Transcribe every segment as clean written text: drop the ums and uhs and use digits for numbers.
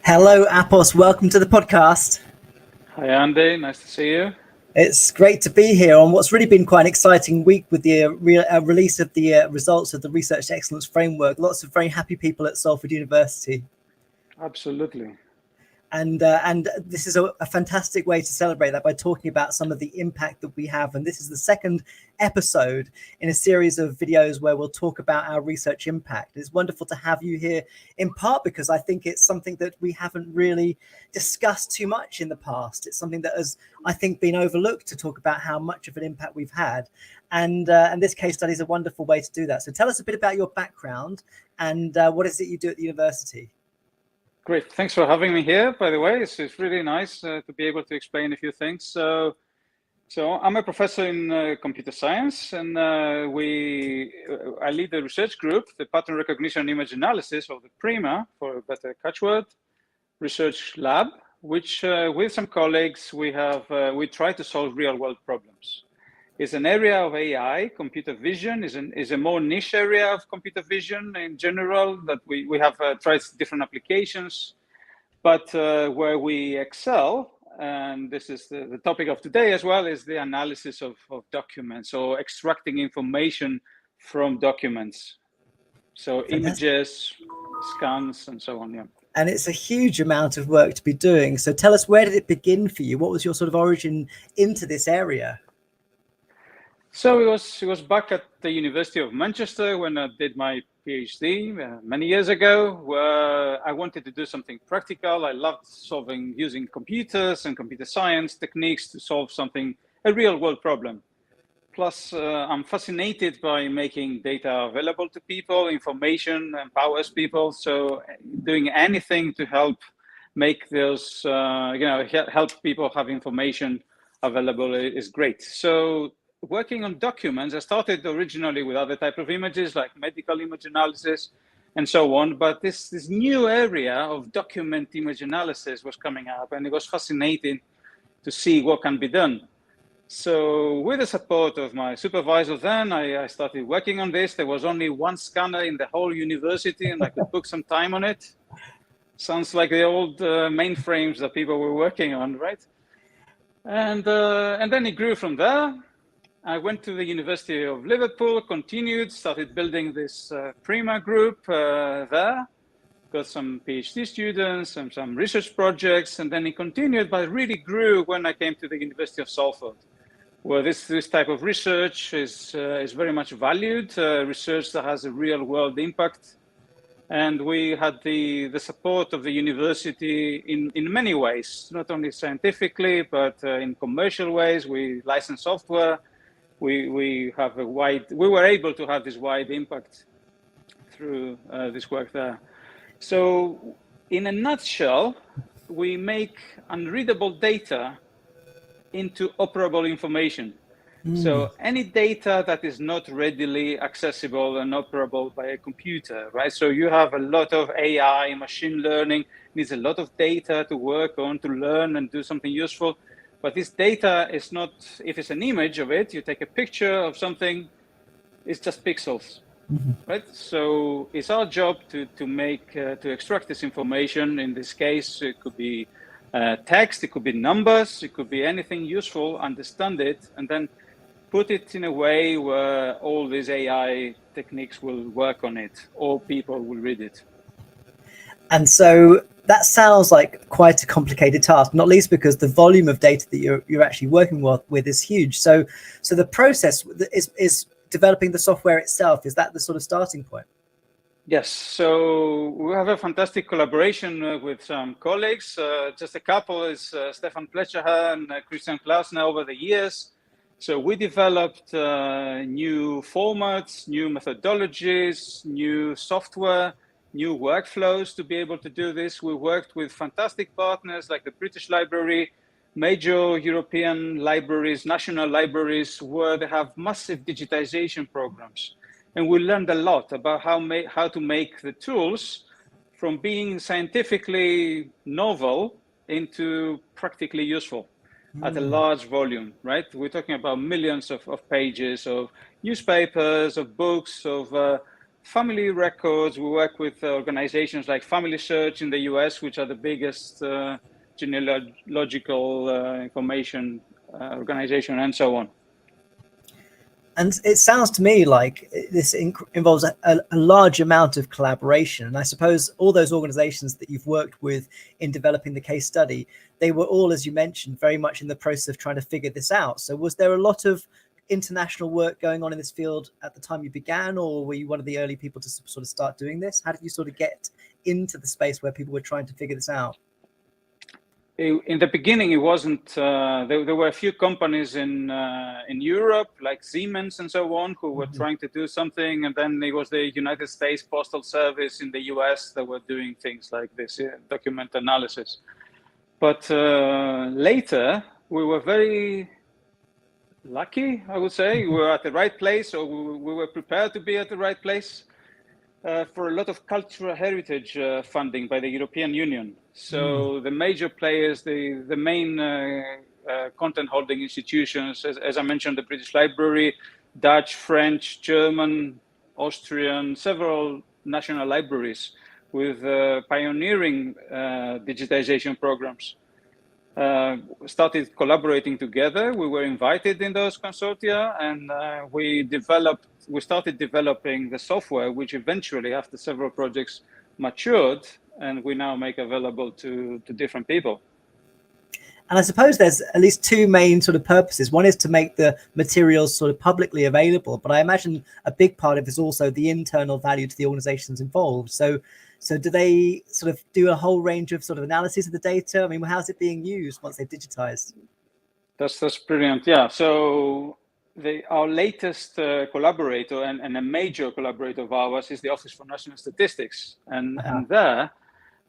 Hello, Apos. Welcome to the podcast. Hi, Andy. Nice to see you. It's great to be here on what's really been quite an exciting week with the release of the results of the Research Excellence Framework. Lots of very happy people at Salford University. Absolutely. And this is a fantastic way to celebrate that by talking about some of the impact that we have. And this is the second episode in a series of videos where we'll talk about our research impact. It's wonderful to have you here, in part because I think it's something that we haven't really discussed too much in the past. It's something that has, I think, been overlooked, to talk about how much of an impact we've had. And this case study is a wonderful way to do that. So tell us a bit about your background and what is it you do at the university? Great. Thanks for having me here, by the way. It's really nice to be able to explain a few things. So I'm a professor in computer science, and I lead the research group, the Pattern Recognition and Image Analysis, or the PRIMA, for a better catchword, research lab, which with some colleagues, we try to solve real-world problems. It's an area of AI. Computer vision is a more niche area of computer vision in general that we have tried different applications, but where we excel, and this is the topic of today as well, is the analysis of documents, or extracting information from documents. So images, scans, and so on, yeah. And it's a huge amount of work to be doing. So tell us, where did it begin for you? What was your sort of origin into this area? So it was back at the University of Manchester when I did my PhD many years ago, where I wanted to do something practical. I loved using computers and computer science techniques to solve a real world problem. Plus, I'm fascinated by making data available to people. Information empowers people. So doing anything to help make those, help people have information available is great. So working on documents, I started originally with other type of images like medical image analysis and so on, but this new area of document image analysis was coming up, and it was fascinating to see what can be done. So with the support of my supervisor then, I started working on this. There was only one scanner in the whole university, and I could book some time on it. Sounds like the old mainframes that people were working on, right? And then it grew from there. I went to the University of Liverpool, continued, started building this PRIMA group there, got some PhD students and some research projects, and then it continued, but really grew when I came to the University of Salford, where this type of research is very much valued, research that has a real world impact. And we had the support of the university in many ways, not only scientifically, but in commercial ways. We license software. We were able to have this wide impact through this work there. So in a nutshell, we make unreadable data into operable information. So any data that is not readily accessible and operable by a computer, right? So you have a lot of AI, machine learning, needs a lot of data to work on, to learn and do something useful. But this data is not, if it's an image of it, you take a picture of something, it's just pixels. right? So it's our job to make to extract this information. In this case, it could be text, it could be numbers, it could be anything useful. Understand it, and then put it in a way where all these AI techniques will work on it, or people will read it. And so that sounds like quite a complicated task, not least because the volume of data that you're actually working with is huge. So the process is developing the software itself. Is that the sort of starting point? Yes, so we have a fantastic collaboration with some colleagues. Just a couple is Stefan Pletcher and Christian Klausner over the years. So we developed new formats, new methodologies, new software, new workflows to be able to do this. We worked with fantastic partners like the British Library, major European libraries, national libraries, where they have massive digitization programs. And we learned a lot about how to make the tools from being scientifically novel into practically useful at a large volume, right? We're talking about millions of pages of newspapers, of books, of family records. We work with organizations like Family Search in the US, which are the biggest genealogical information organization, and so on. And it sounds to me like this involves a large amount of collaboration. And I suppose all those organizations that you've worked with in developing the case study, they were all, as you mentioned, very much in the process of trying to figure this out. So was there a lot of international work going on in this field at the time you began, or were you one of the early people to sort of start doing this? How did you sort of get into the space where people were trying to figure this out? In the beginning, it wasn't. There were a few companies in Europe, like Siemens and so on, who were trying to do something, and then it was the United States Postal Service in the US that were doing things like this document analysis. But later, we were very lucky, I would say. We were at the right place, or we were prepared to be at the right place. For a lot of cultural heritage funding by the European Union. So the major players, the main content holding institutions, as I mentioned, the British Library, Dutch, French, German, Austrian, several national libraries with pioneering digitization programs. Started collaborating together. We were invited in those consortia, and we started developing the software, which eventually, after several projects, matured, and we now make available to different people. And I suppose there's at least two main sort of purposes. One is to make the materials sort of publicly available, but I imagine a big part of it is also the internal value to the organizations involved. So do they sort of do a whole range of sort of analysis of the data? I mean, how's it being used once they've digitized? That's brilliant. Yeah. So our latest collaborator and a major collaborator of ours is the Office for National Statistics, and there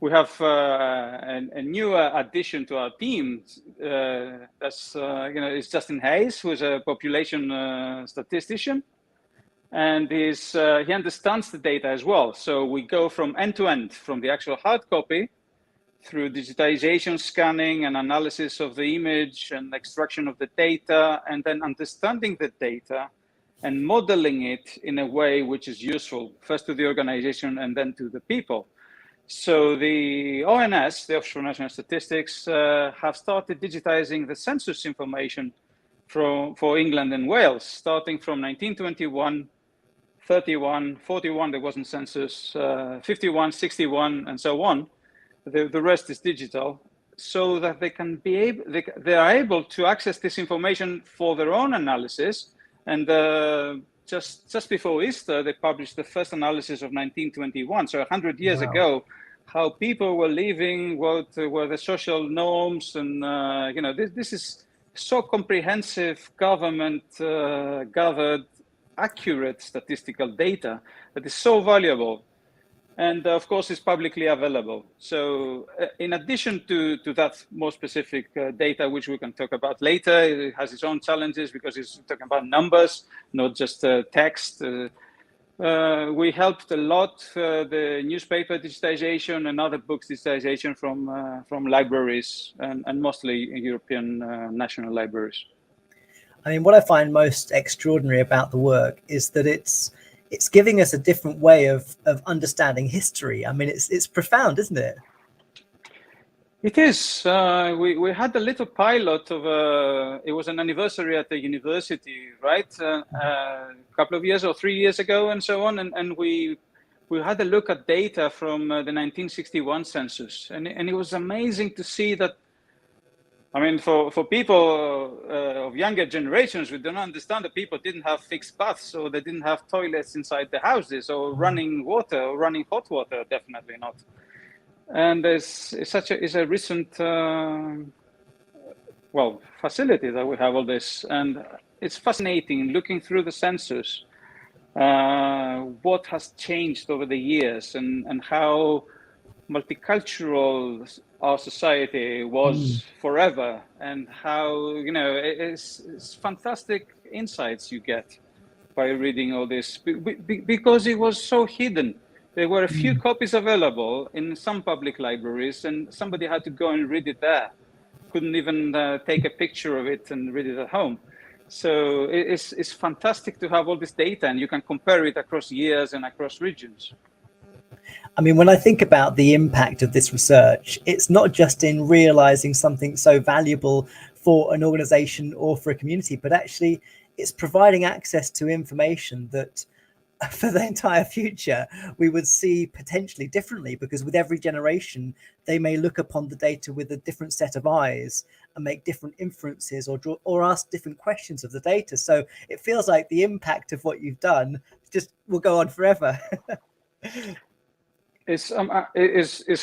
we have a new addition to our team. That's it's Justin Hayes, who is a population statistician, and he understands the data as well. So we go from end to end, from the actual hard copy through digitization, scanning, and analysis of the image and extraction of the data, and then understanding the data and modeling it in a way which is useful, first to the organization and then to the people. So the ONS, the Office for National Statistics, have started digitizing the census information for England and Wales, starting from 1921, 31, 41, there wasn't census, 51, 61, and so on. The rest is digital, so that they are able to access this information for their own analysis. And just before Easter, they published the first analysis of 1921, so 100 years ago, how people were living, what were the social norms, and this is so comprehensive, government gathered, accurate statistical data that is so valuable. And of course, it's publicly available. So in addition to that more specific data, which we can talk about later, it has its own challenges because it's talking about numbers, not just text. We helped a lot the newspaper digitization and other books digitization from libraries and mostly European national libraries. I mean, what I find most extraordinary about the work is that it's it's giving us a different way of understanding history. I mean, it's profound, isn't it? It is. We had a little pilot of it was an anniversary at the university, right? A couple of years or 3 years ago, and so on. And we had a look at data from the 1961 census, and it was amazing to see that. I mean, for people of younger generations, we don't understand that people didn't have fixed baths, or they didn't have toilets inside the houses, or running water, or running hot water. Definitely not. And there's a recent facility that we have all this, and it's fascinating looking through the census, what has changed over the years, and how multicultural our society was forever, and how it's fantastic insights you get by reading all this, because it was so hidden. There were a few copies available in some public libraries, and somebody had to go and read it there. Couldn't even take a picture of it and read it at home. So it's fantastic to have all this data, and you can compare it across years and across regions. I mean, when I think about the impact of this research, it's not just in realizing something so valuable for an organization or for a community, but actually it's providing access to information that for the entire future we would see potentially differently, because with every generation they may look upon the data with a different set of eyes and make different inferences or ask different questions of the data. So it feels like the impact of what you've done just will go on forever. It's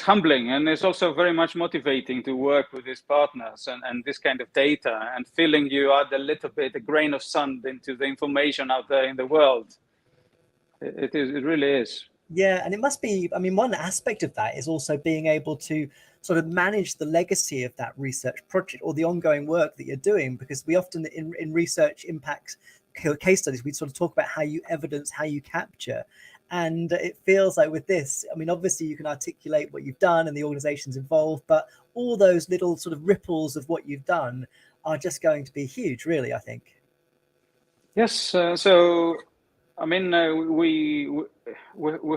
humbling, and it's also very much motivating to work with these partners and this kind of data, and feeling you add a grain of sand into the information out there in the world. It really is. Yeah, and it must be, I mean, one aspect of that is also being able to sort of manage the legacy of that research project or the ongoing work that you're doing, because we often in research impact case studies, we sort of talk about how you evidence, how you capture. And it feels like with this, I mean, obviously you can articulate what you've done and the organizations involved, but all those little sort of ripples of what you've done are just going to be huge, really, I think. Yes. So, I mean, we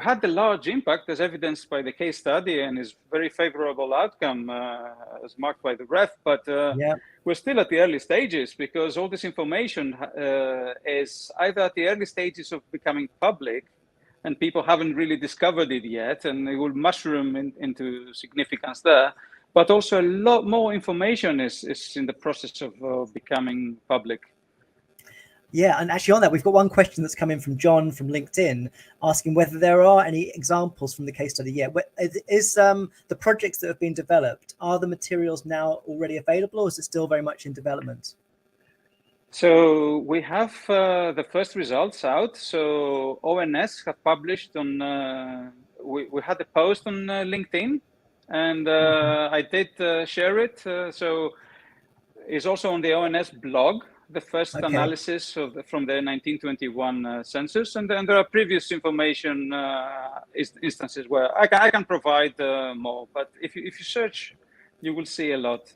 had the large impact as evidenced by the case study, and is very favorable outcome as marked by the ref. But we're still at the early stages, because all this information is either at the early stages of becoming public, and people haven't really discovered it yet, and it will mushroom into significance there. But also a lot more information is in the process of becoming public. Yeah, and actually on that, we've got one question that's come in from John from LinkedIn, asking whether there are any examples from the case study yet. Is the projects that have been developed, are the materials now already available, or is it still very much in development? So we have the first results out. So ONS have published on, we had a post on LinkedIn, and I did share it. So it's also on the ONS blog, the first analysis from the 1921 census. And then there are previous information instances where I can provide more. But if you search, you will see a lot.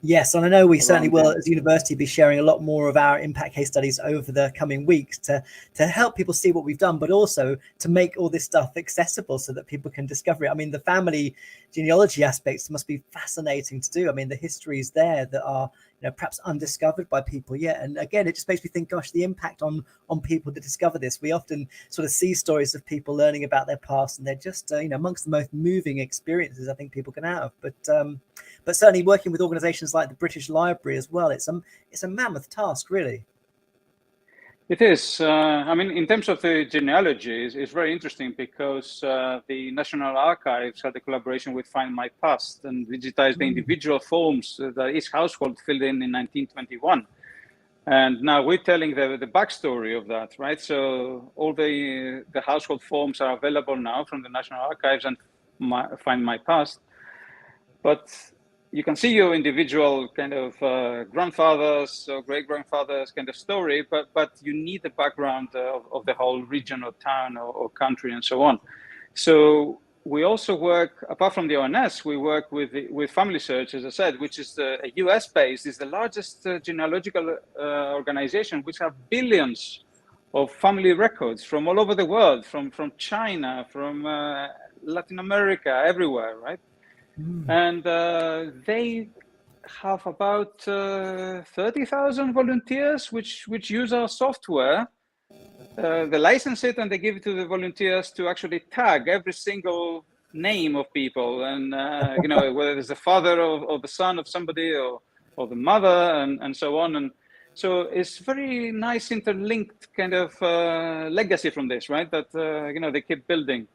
Yes, and I know we certainly will, as a university, be sharing a lot more of our impact case studies over the coming weeks to help people see what we've done, but also to make all this stuff accessible so that people can discover it. I mean, the family genealogy aspects must be fascinating to do. I mean, the histories there that are perhaps undiscovered by people yet. And again, it just makes me think, gosh, the impact on people that discover this. We often sort of see stories of people learning about their past, and they're just amongst the most moving experiences I think people can have. But certainly working with organizations like the British Library as well, it's a mammoth task, really. It is. I mean, in terms of the genealogy, it's very interesting, because the National Archives had a collaboration with Find My Past and digitized the individual forms that each household filled in 1921. And now we're telling the backstory of that, right? So all the household forms are available now from the National Archives and Find My Past. But you can see your individual kind of grandfathers or great-grandfathers kind of story, but you need the background of the whole region or town or country and so on. So we also work, apart from the ONS, we work with Family Search, as I said, which is a US-based, is the largest genealogical organization, which have billions of family records from all over the world, from China, from Latin America, everywhere, right? And they have about 30,000 volunteers which use our software. They license it and they give it to the volunteers to actually tag every single name of people, and you know, whether it's the father or the son of somebody, or the mother, and so on. And so it's very nice interlinked kind of legacy from this, right? That you know, they keep building.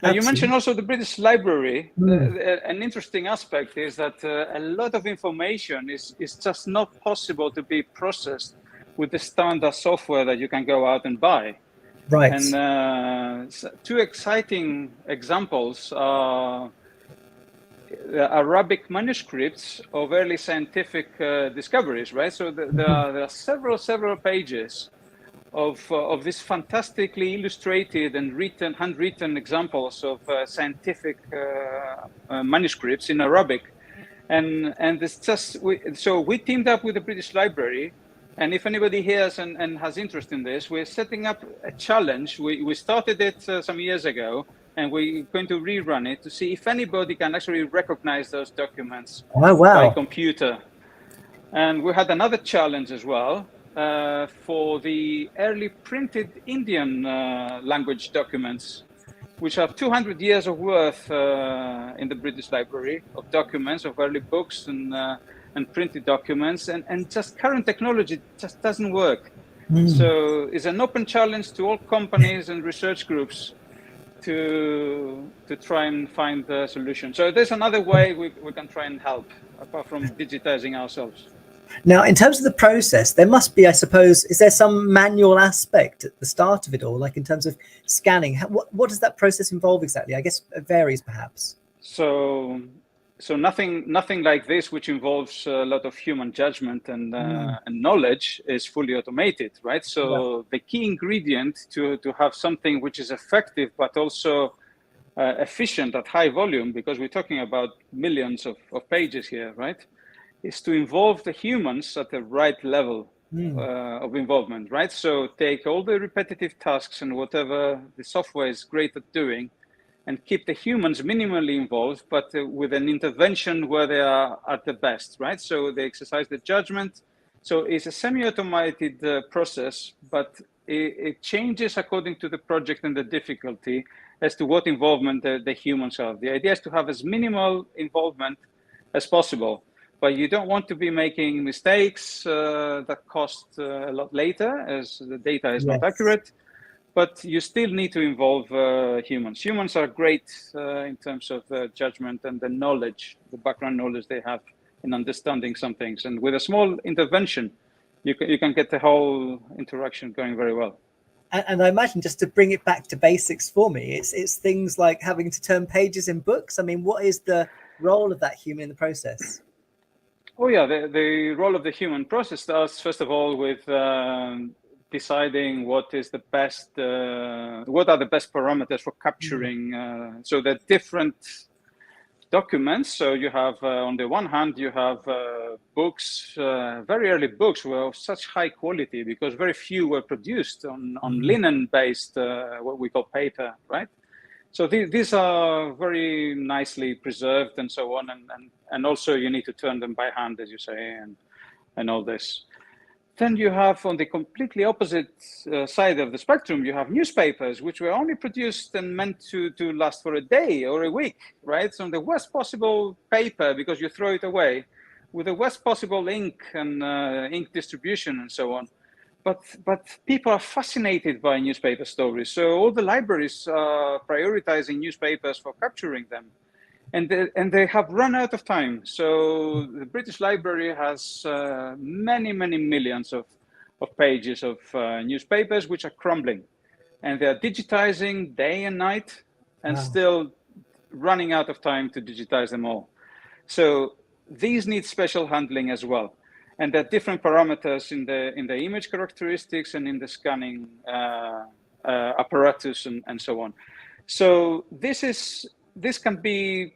Now, you mentioned also the British Library. An interesting aspect is that a lot of information is just not possible to be processed with the standard software that you can go out and buy. Right. And two exciting examples are Arabic manuscripts of early scientific discoveries, right? So there are several pages of these fantastically illustrated and handwritten examples of scientific manuscripts in Arabic, and it's just so we teamed up with the British Library, and if anybody hears and has interest in this, we're setting up a challenge. We started it some years ago, and we're going to rerun it to see if anybody can actually recognize those documents by computer. And we had another challenge as well. For the early printed Indian language documents, which have 200 years of worth in the British Library of documents, of early books and printed documents, and just current technology just doesn't work. So it's an open challenge to all companies and research groups to try and find the solution. So there's another way we can try and help, apart from digitizing ourselves. Now, in terms of the process, there must be, I suppose, is there some manual aspect at the start of it all, like in terms of scanning? What does that process involve exactly? I guess it varies, perhaps. So nothing like this, which involves a lot of human judgment and knowledge, is fully automated, right? So the key ingredient to have something which is effective but also efficient at high volume, because we're talking about millions of pages here, right, is to involve the humans at the right level of involvement, right? So take all the repetitive tasks and whatever the software is great at doing, and keep the humans minimally involved, but with an intervention where they are at the best, right? So they exercise the judgment. So it's a semi-automated process, but it changes according to the project and the difficulty as to what involvement the humans have. The idea is to have as minimal involvement as possible. But you don't want to be making mistakes that cost a lot later, as the data is not accurate. But you still need to involve humans. Humans are great in terms of judgment and the knowledge, the background knowledge they have in understanding some things. And with a small intervention, you can get the whole interaction going very well. And I imagine, just to bring it back to basics for me, it's things like having to turn pages in books. I mean, what is the role of that human in the process? Oh yeah, the role of the human process starts first of all with deciding what is the best, what are the best parameters for capturing. So the different documents. So you have, on the one hand, you have books, very early books were of such high quality because very few were produced on linen-based, what we call paper, right? So these are very nicely preserved and so on, and also you need to turn them by hand, as you say, and all this. Then you have, on the completely opposite side of the spectrum, you have newspapers, which were only produced and meant to last for a day or a week, right? So the worst possible paper, because you throw it away, with the worst possible ink and ink distribution and so on. But people are fascinated by newspaper stories. So all the libraries are prioritizing newspapers for capturing them. And they have run out of time. So the British Library has many millions of pages of newspapers which are crumbling. And they're digitizing day and night and still running out of time to digitize them all. So these need special handling as well. And there are different parameters in the image characteristics and in the scanning apparatus and so on. So this can be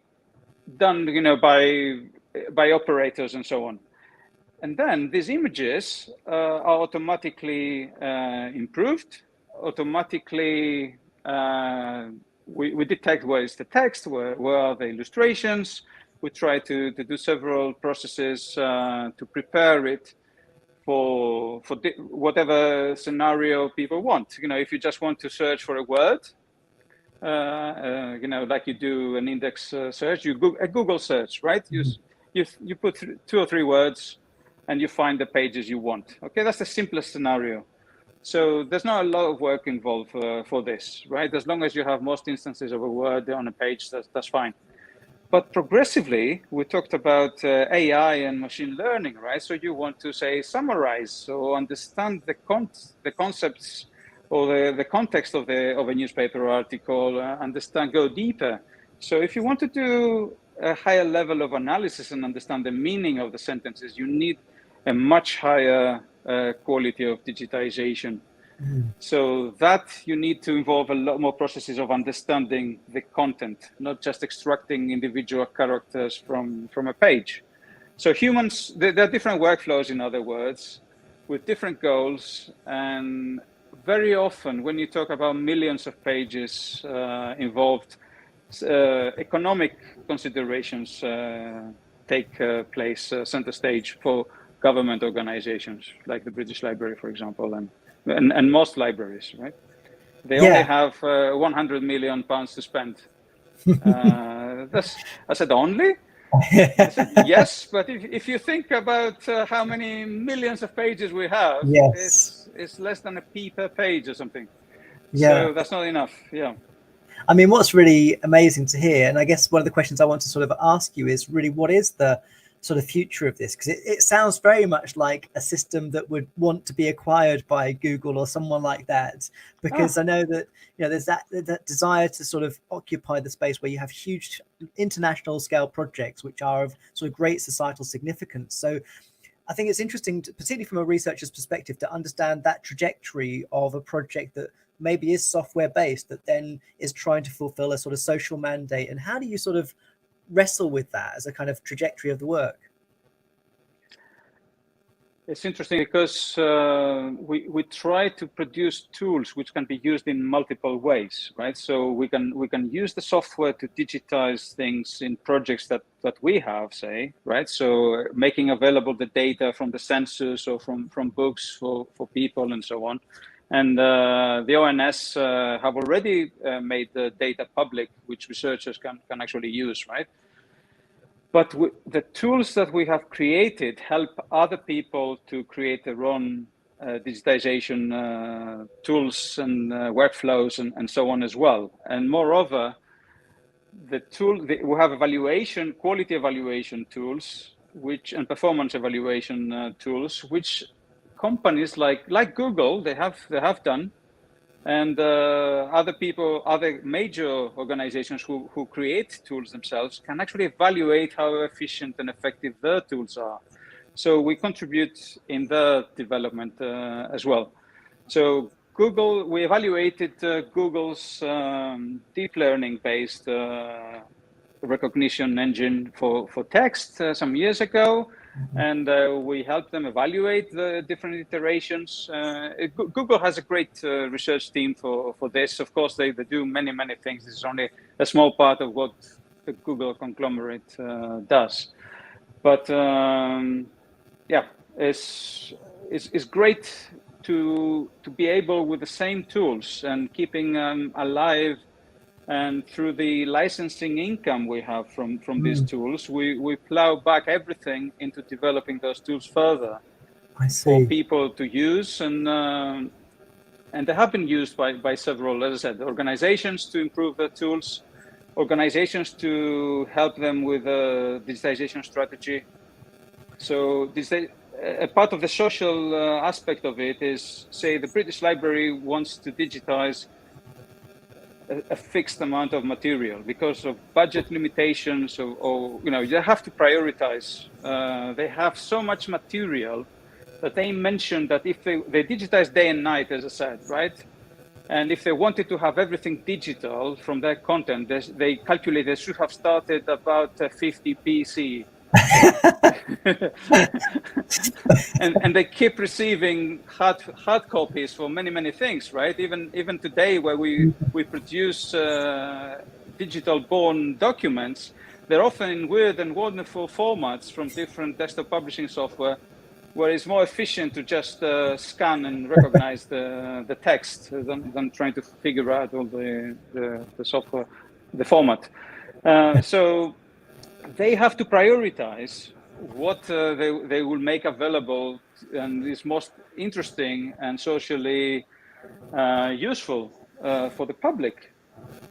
done, by operators and so on. And then these images are automatically improved. Automatically, we detect where is the text, where are the illustrations. We try to do several processes to prepare it for whatever scenario people want. If you just want to search for a word, like you do an index search, a Google search, right? You put 2 or 3 words, and you find the pages you want. Okay, that's the simplest scenario. So there's not a lot of work involved for this, right? As long as you have most instances of a word on a page, that's fine. But progressively, we talked about AI and machine learning, right? So you want to say summarize or understand the concepts or the context of a newspaper article, go deeper. So if you want to do a higher level of analysis and understand the meaning of the sentences, you need a much higher quality of digitization. So that you need to involve a lot more processes of understanding the content, not just extracting individual characters from a page. So humans, there are different workflows, in other words, with different goals. And very often when you talk about millions of pages involved, economic considerations take place center stage for government organizations like the British Library, for example, and most libraries, right? They only have 100 million pounds to spend. I said only? I said yes, but if you think about how many millions of pages we have, it's less than a p per page or something. So that's not enough. I mean, what's really amazing to hear, and I guess one of the questions I want to sort of ask you is really, what is the sort of future of this? Because it sounds very much like a system that would want to be acquired by Google or someone like that, because I know that there's that desire to sort of occupy the space where you have huge international scale projects which are of sort of great societal significance. So I think it's interesting, particularly from a researcher's perspective, to understand that trajectory of a project that maybe is software based, that then is trying to fulfill a sort of social mandate. And how do you sort of wrestle with that as a kind of trajectory of the work? It's interesting because we try to produce tools which can be used in multiple ways, right? So we can use the software to digitize things in projects that we have, say, right? So making available the data from the census or from books for people and so on. And the ONS have already made the data public, which researchers can actually use, right? But the tools that we have created help other people to create their own digitization tools and workflows and so on as well. And moreover, we have quality evaluation tools, and performance evaluation tools, which companies like Google, they have done. And other major organizations who create tools themselves can actually evaluate how efficient and effective their tools are. So we contribute in the development as well. So we evaluated Google's deep learning based recognition engine for text some years ago. And we help them evaluate the different iterations. Google has a great research team for this. Of course, they do many things. This is only a small part of what the Google conglomerate does. But it's great to be able, with the same tools and keeping alive. And through the licensing income we have from these tools, we plow back everything into developing those tools further for people to use. And they have been used by several, as I said, organizations to improve their tools, organizations to help them with a digitization strategy. So a part of the social aspect of it is, say, the British Library wants to digitize a fixed amount of material because of budget limitations, or you have to prioritize. They have so much material that they mentioned that if they digitize day and night, as I said, right? And if they wanted to have everything digital from their content, they calculate they should have started about 50 BC and they keep receiving hard copies for many things, right? Even today, where we produce digital born documents, they're often in weird and wonderful formats from different desktop publishing software, where it's more efficient to just scan and recognize the text than trying to figure out all the software, the format. So they have to prioritize what they will make available and is most interesting and socially useful for the public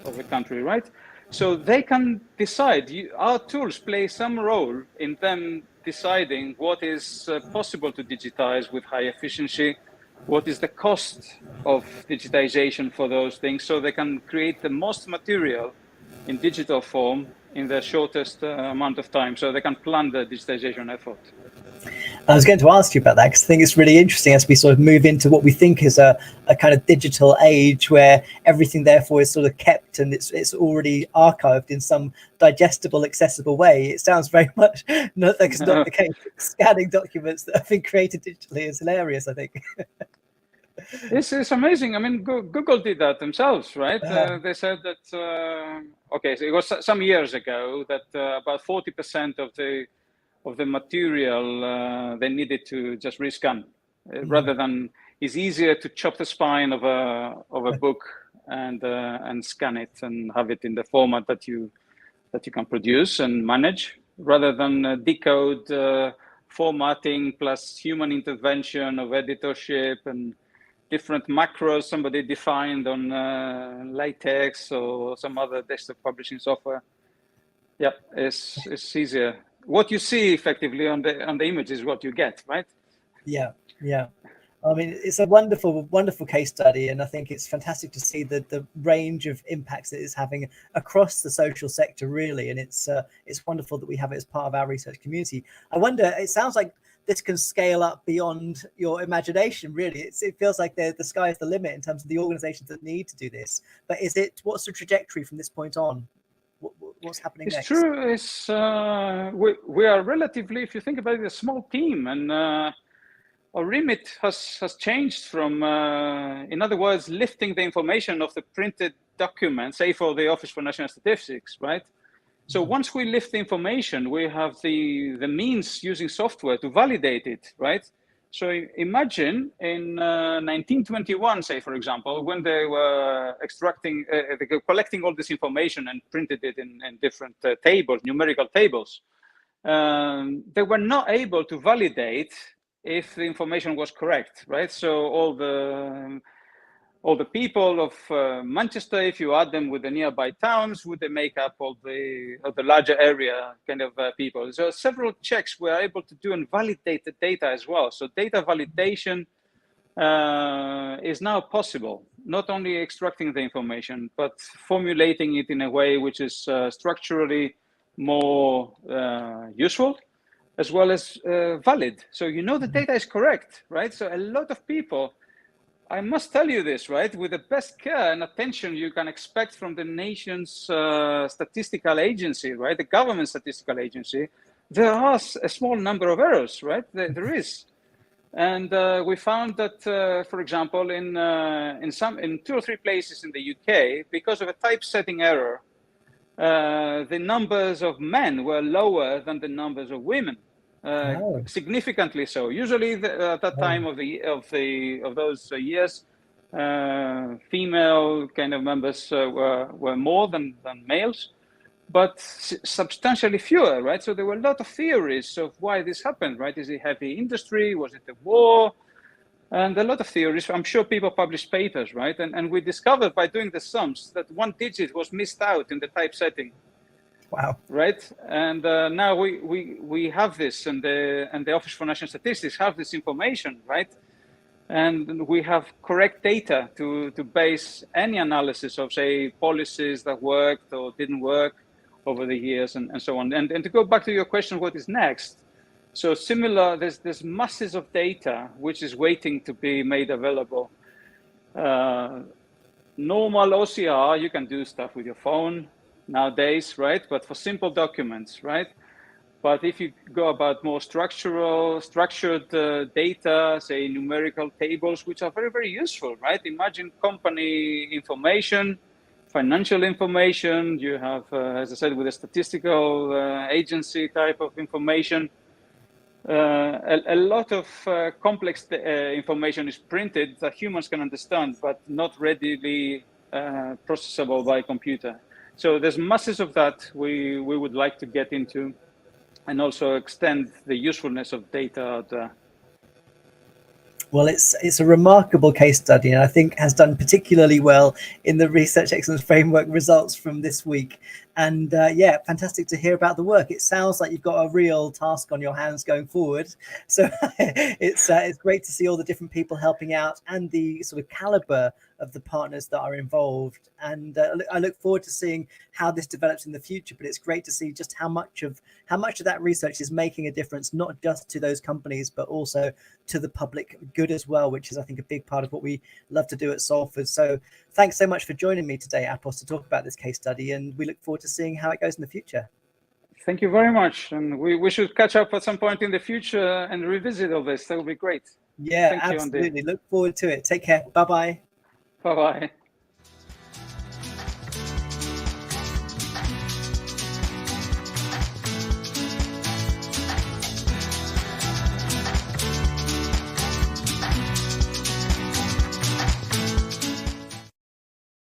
of the country, right? So they can decide. Our tools play some role in them deciding what is possible to digitize with high efficiency, what is the cost of digitization for those things, so they can create the most material in digital form in the shortest amount of time, so they can plan the digitization effort. I was going to ask you about that because I think it's really interesting as we sort of move into what we think is a kind of digital age where everything therefore is sort of kept and it's already archived in some digestible, accessible way. It sounds very much not the case. Scanning documents that have been created digitally is hilarious, I think. It's amazing. I mean, Google did that themselves, right? They said that, okay, so it was some years ago that about 40% of the material they needed to just rescan, rather than it's easier to chop the spine of a book and scan it and have it in the format that you can produce and manage, rather than decode formatting plus human intervention of editorship and different macros somebody defined on LaTeX or some other desktop publishing software. Yeah, it's easier. What you see effectively on the image is what you get, right? Yeah. I mean, it's a wonderful case study, and I think it's fantastic to see the range of impacts it is having across the social sector, really. And it's wonderful that we have it as part of our research community. I wonder, it sounds like this can scale up beyond your imagination, really. It feels like the sky is the limit in terms of the organizations that need to do this. But what's the trajectory from this point on? What's happening next? It's true. It's we are relatively, if you think about it, a small team, and our remit has changed from, in other words, lifting the information of the printed document, say for the Office for National Statistics, right? So once we lift the information, we have the means using software to validate it, right? So imagine in 1921, say, for example, when they were they were collecting all this information and printed it in different tables, numerical tables. They were not able to validate if the information was correct, right? So all the people of Manchester, if you add them with the nearby towns, would they make up all the larger area kind of people? So several checks we are able to do and validate the data as well. So data validation is now possible, not only extracting the information, but formulating it in a way which is structurally more useful, as well as valid. So you know the data is correct, right? So a lot of people, I must tell you this, right? With the best care and attention you can expect from the nation's statistical agency, right? The government statistical agency, there are a small number of errors, right? There is. And we found that, for example, in 2 or 3 places in the UK, because of a typesetting error, the numbers of men were lower than the numbers of women. Significantly so. Usually, at that time of those years, female kind of members were more than males, but substantially fewer, right? So there were a lot of theories of why this happened, right? Is it heavy industry? Was it the war? And a lot of theories. I'm sure people published papers, right? And we discovered by doing the sums that 1 digit was missed out in the typesetting. Wow. Right, and now we have this, and the Office for National Statistics have this information, right? And we have correct data to base any analysis of, say, policies that worked or didn't work over the years, and so on. And to go back to your question, what is next? So similar, there's masses of data which is waiting to be made available. Normal OCR, you can do stuff with your phone nowadays, right? But for simple documents, right? But if you go about more structured data, say numerical tables, which are very, very useful, right? Imagine company information, financial information. You have, as I said, with a statistical agency type of information. A lot of complex information is printed that humans can understand, but not readily processable by computer. So there's masses of that we would like to get into, and also extend the usefulness of data out there. Well, it's a remarkable case study, and I think has done particularly well in the Research Excellence Framework results from this week. And yeah, fantastic to hear about the work. It sounds like you've got a real task on your hands going forward. So it's great to see all the different people helping out and the sort of caliber of the partners that are involved. And I look forward to seeing how this develops in the future. But it's great to see just how much of that research is making a difference, not just to those companies, but also to the public good as well, which is, I think, a big part of what we love to do at Salford. So thanks so much for joining me today, Apos, to talk about this case study, and we look forward to seeing how it goes in the future. Thank you very much. And we should catch up at some point in the future and revisit all this. That would be great. Yeah, Thank absolutely. you, Look forward to it. Take care. Bye-bye. Bye-bye.